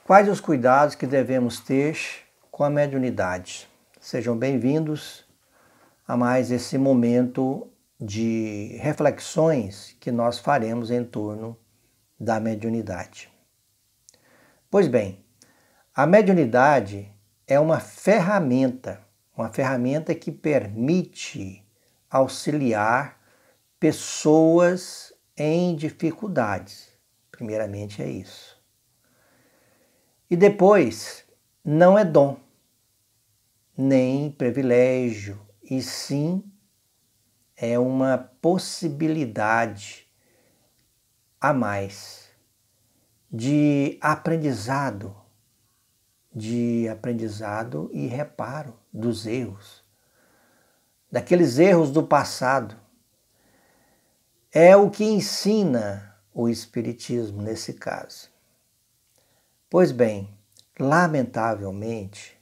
Quais os cuidados que devemos ter com a mediunidade? Sejam bem-vindos a mais esse momento de reflexões que nós faremos em torno da mediunidade. Pois bem, a mediunidade é uma ferramenta que permite auxiliar pessoas em dificuldades. Primeiramente é isso. E depois, não é dom, nem privilégio, e sim é uma possibilidade a mais de aprendizado e reparo dos erros, daqueles erros do passado. É o que ensina o Espiritismo nesse caso. Pois bem, lamentavelmente,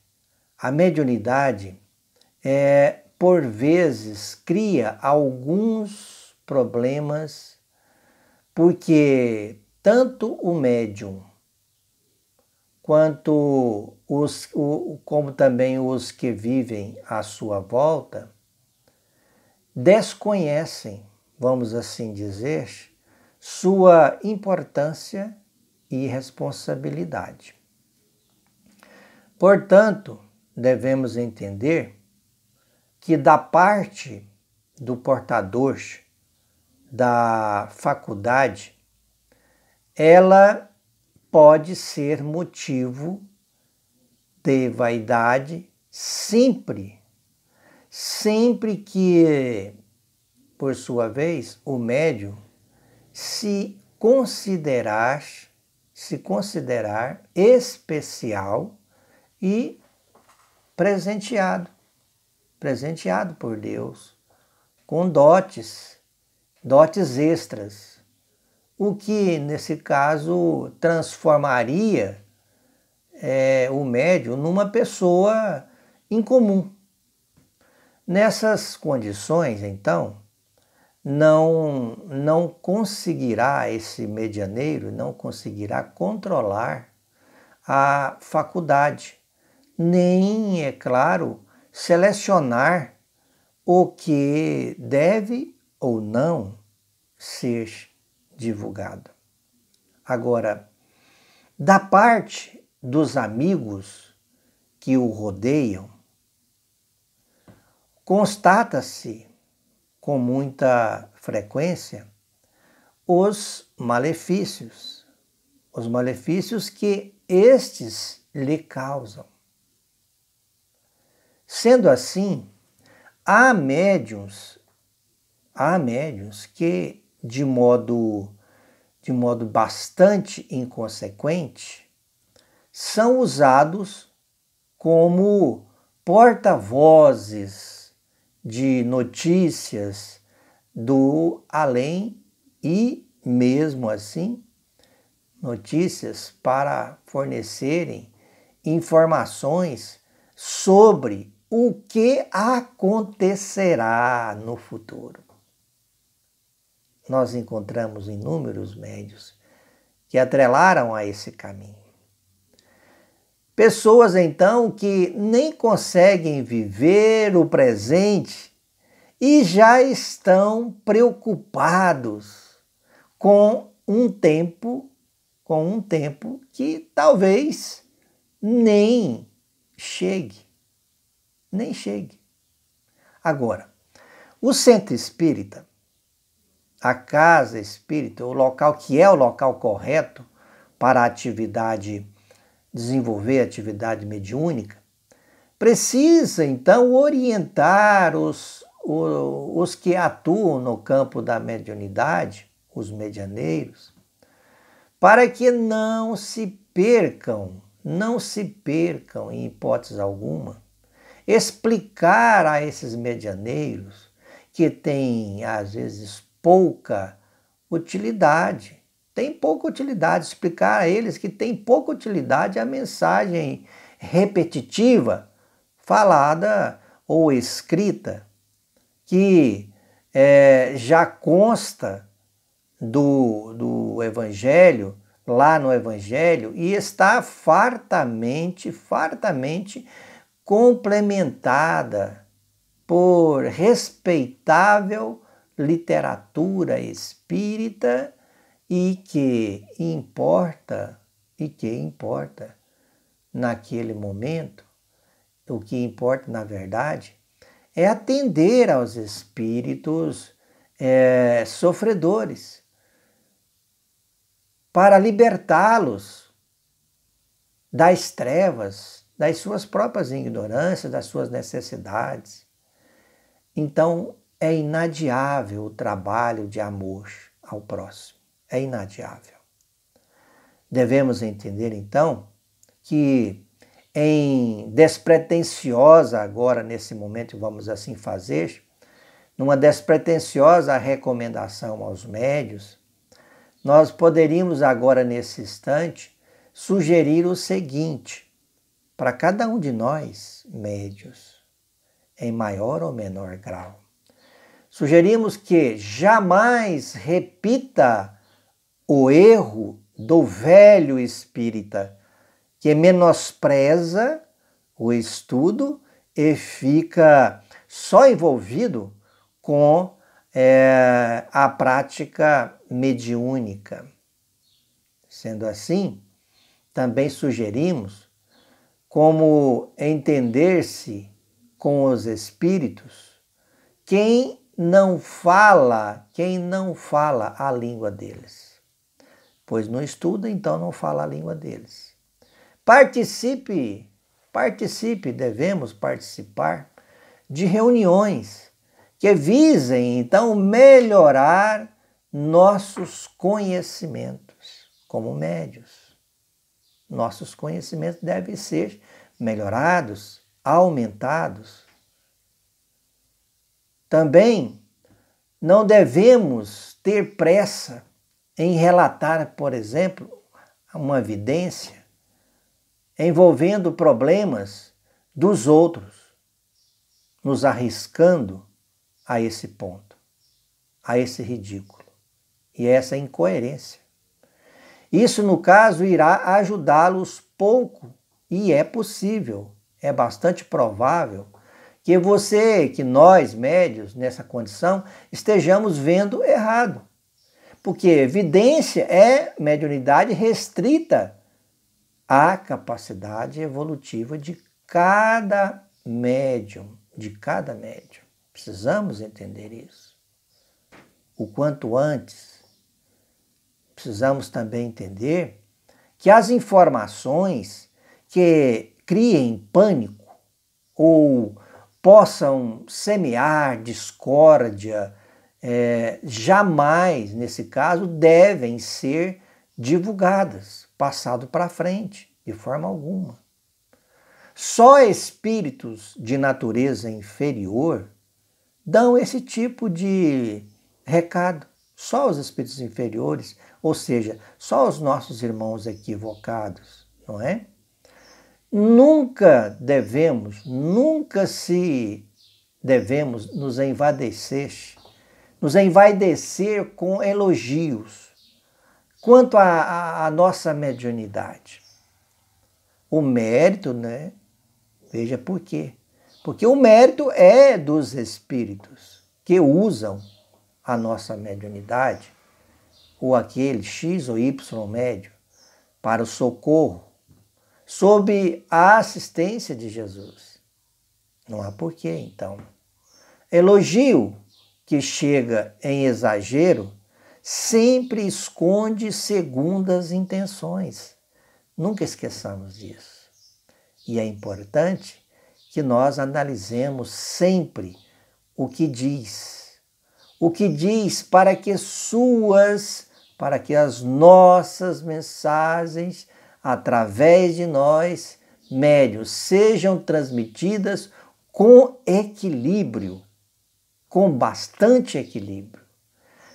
a mediunidade por vezes cria alguns problemas, porque tanto o médium como também os que vivem à sua volta desconhecem, vamos assim dizer, sua importância e responsabilidade. Portanto, devemos entender que da parte do portador da faculdade, ela pode ser motivo de vaidade sempre que, por sua vez, o médium se considerar especial e presenteado por Deus com dotes extras, o que nesse caso transformaria o médium numa pessoa incomum. Nessas condições, então, não conseguirá esse medianeiro, não conseguirá controlar a faculdade, nem, é claro, selecionar o que deve ou não ser divulgado. Agora, da parte dos amigos que o rodeiam, constata-se com muita frequência os malefícios que estes lhe causam. Sendo assim, há médiuns que, de modo bastante inconsequente, são usados como porta-vozes de notícias do além e, mesmo assim, notícias para fornecerem informações sobre o que acontecerá no futuro. Nós encontramos inúmeros médiuns que atrelaram a esse caminho. Pessoas, então, que nem conseguem viver o presente e já estão preocupados com um tempo que talvez nem chegue. Agora, o centro espírita, a casa espírita, o local que é o local correto para desenvolver a atividade mediúnica, precisa então orientar os que atuam no campo da mediunidade, os medianeiros, para que não se percam em hipótese alguma, explicar a esses medianeiros que têm, às vezes, pouca utilidade, explicar a eles que tem pouca utilidade a mensagem repetitiva, falada ou escrita, que já consta do Evangelho, lá no Evangelho e está fartamente complementada por respeitável literatura espírita e que importa naquele momento, o que importa na verdade é atender aos espíritos sofredores, para libertá-los das trevas, das suas próprias ignorâncias, das suas necessidades. Então, é inadiável o trabalho de amor ao próximo. É inadiável. Devemos entender, então, que em despretensiosa, agora nesse momento, vamos assim fazer, numa despretensiosa recomendação aos médios, nós poderíamos agora, nesse instante, sugerir o seguinte, para cada um de nós, médios, em maior ou menor grau. Sugerimos que jamais repita o erro do velho espírita, que menospreza o estudo e fica só envolvido com a prática mediúnica. Sendo assim, também sugerimos como entender-se com os espíritos quem não fala a língua deles. Pois não estuda, então não fala a língua deles. Participe, devemos participar de reuniões que visem, então, melhorar nossos conhecimentos como médios. Nossos conhecimentos devem ser melhorados, aumentados. Também não devemos ter pressa em relatar, por exemplo, uma evidência envolvendo problemas dos outros, nos arriscando a esse ponto, a esse ridículo e essa incoerência. Isso, no caso, irá ajudá-los pouco e é possível, é bastante provável que nós, médios, nessa condição, estejamos vendo errado. Porque evidência é mediunidade restrita à capacidade evolutiva de cada médium, Precisamos entender isso. O quanto antes, precisamos também entender que as informações que criem pânico ou possam semear discórdia, jamais, nesse caso, devem ser divulgadas, passado para frente, de forma alguma. Só espíritos de natureza inferior dão esse tipo de recado. Só os espíritos inferiores, ou seja, só os nossos irmãos equivocados, não é? Nunca devemos nos envaidecer com elogios quanto à nossa mediunidade. O mérito, né? Veja por quê. Porque o mérito é dos espíritos que usam a nossa mediunidade, ou aquele X ou Y médio, para o socorro, sob a assistência de Jesus. Não há porquê, então. Elogio que chega em exagero sempre esconde segundas intenções. Nunca esqueçamos disso. E é importante que nós analisemos sempre o que diz. O que diz para que as nossas mensagens, através de nós, médios, sejam transmitidas com equilíbrio, com bastante equilíbrio.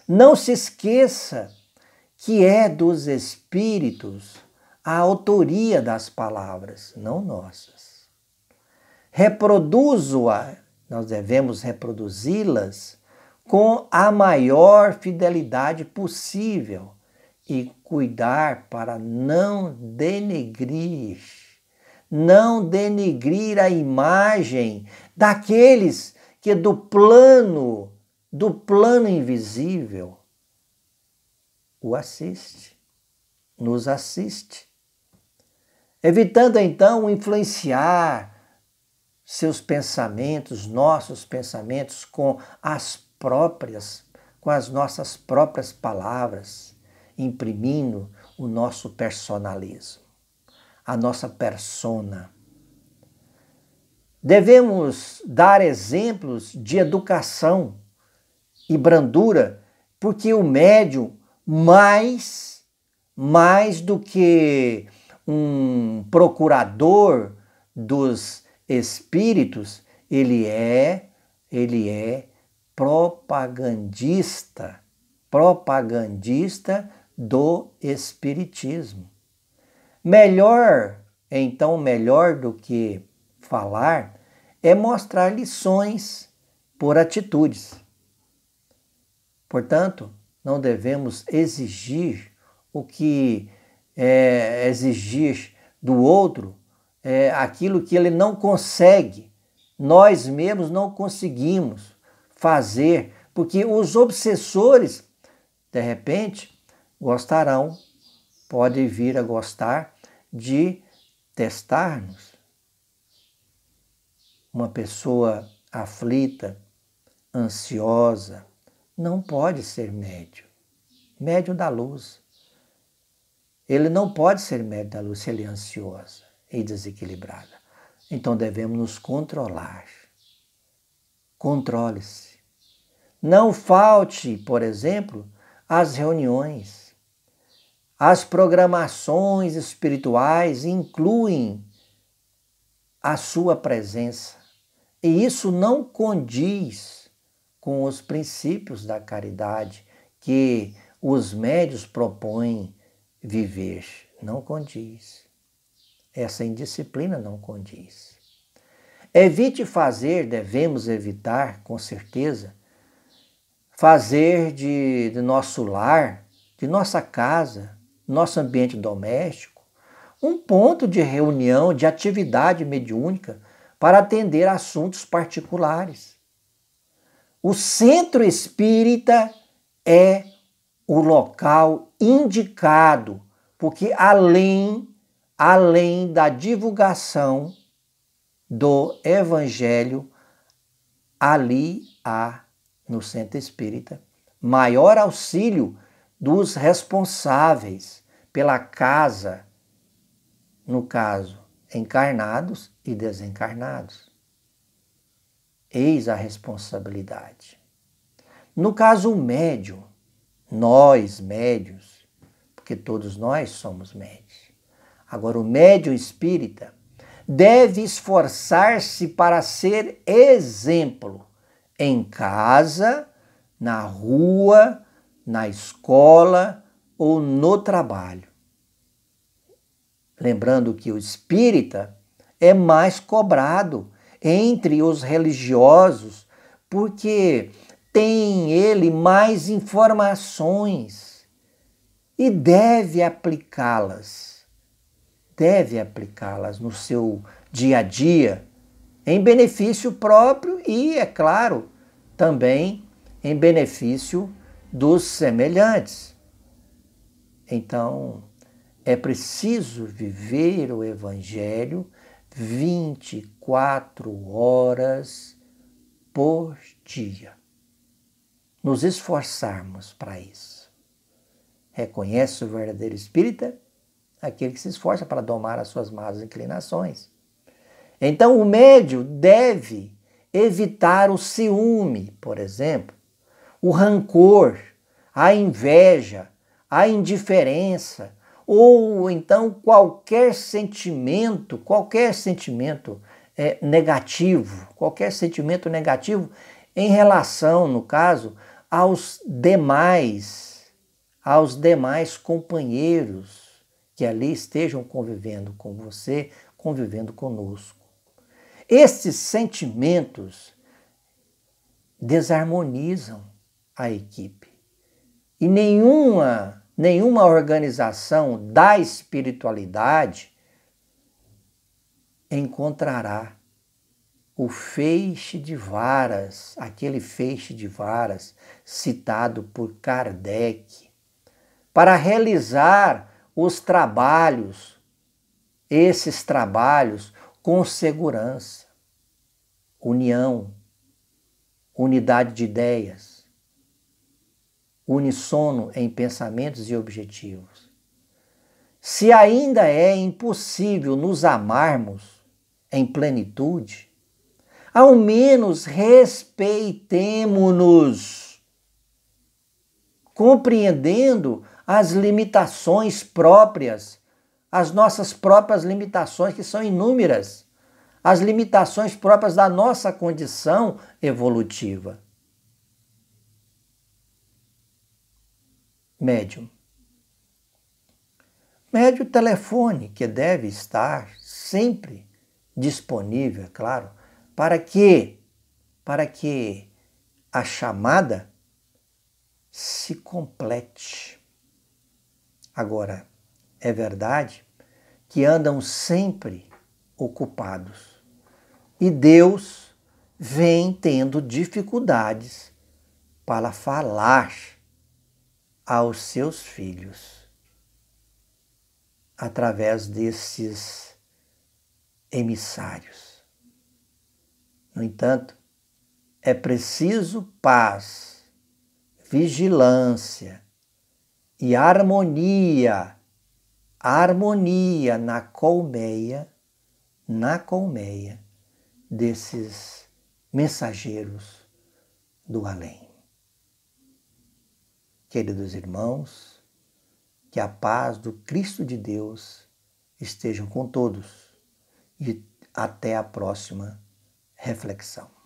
Não se esqueça que é dos espíritos a autoria das palavras, não nossas. Nós devemos reproduzi-las com a maior fidelidade possível, e cuidar para não denegrir a imagem daqueles que do plano invisível nos assiste, evitando então influenciar seus pensamentos, nossos pensamentos com as nossas próprias palavras, imprimindo o nosso personalismo, a nossa persona. Devemos dar exemplos de educação e brandura, porque o médium, mais do que um procurador dos espíritos, ele é propagandista do espiritismo. Melhor do que falar é mostrar lições por atitudes. Portanto, não devemos exigir exigir do outro aquilo que ele não consegue. Nós mesmos não conseguimos fazer, porque os obsessores, de repente, podem vir a gostar de testar-nos. Uma pessoa aflita, ansiosa, não pode ser médium da luz. Ele não pode ser médium da luz se ele é ansiosa e desequilibrada. Então devemos nos controlar. Controle-se. Não falte, por exemplo, às reuniões. As programações espirituais incluem a sua presença. E isso não condiz com os princípios da caridade que os médiuns propõem viver. Não condiz. Essa indisciplina não condiz. Devemos evitar, com certeza, fazer de nosso lar, de nossa casa, nosso ambiente doméstico, um ponto de reunião, de atividade mediúnica para atender assuntos particulares. O centro espírita é o local indicado, porque além da divulgação do Evangelho, ali há, no centro espírita, maior auxílio dos responsáveis pela casa, no caso, encarnados e desencarnados. Eis a responsabilidade. No caso, o médium, nós médios, porque todos nós somos médios. Agora, o médium espírita deve esforçar-se para ser exemplo em casa, na rua, na escola ou no trabalho. Lembrando que o espírita é mais cobrado entre os religiosos, porque tem ele mais informações e deve aplicá-las no seu dia a dia, em benefício próprio e, é claro, também em benefício dos semelhantes. Então, é preciso viver o Evangelho 24 horas por dia. Nos esforçarmos para isso. Reconhece o verdadeiro espírita? Aquele que se esforça para domar as suas más inclinações. Então, o médium deve evitar o ciúme, por exemplo, o rancor, a inveja, a indiferença, ou então qualquer sentimento negativo, em relação, no caso, aos demais companheiros que ali estejam convivendo com você, convivendo conosco. Estes sentimentos desarmonizam a equipe e nenhuma nenhuma organização da espiritualidade encontrará o feixe de varas, aquele feixe de varas citado por Kardec, para realizar os trabalhos, esses trabalhos com segurança, união, unidade de ideias, unissono em pensamentos e objetivos. Se ainda é impossível nos amarmos em plenitude, ao menos respeitemo-nos, compreendendo as limitações próprias, as nossas próprias limitações, que são inúmeras, as limitações próprias da nossa condição evolutiva. Médium. Médium telefone, que deve estar sempre disponível, é claro, para que a chamada se complete. Agora, é verdade que andam sempre ocupados e Deus vem tendo dificuldades para falar aos seus filhos através desses emissários. No entanto, é preciso paz, vigilância e harmonia na colmeia desses mensageiros do além. Queridos irmãos, que a paz do Cristo de Deus esteja com todos e até a próxima reflexão.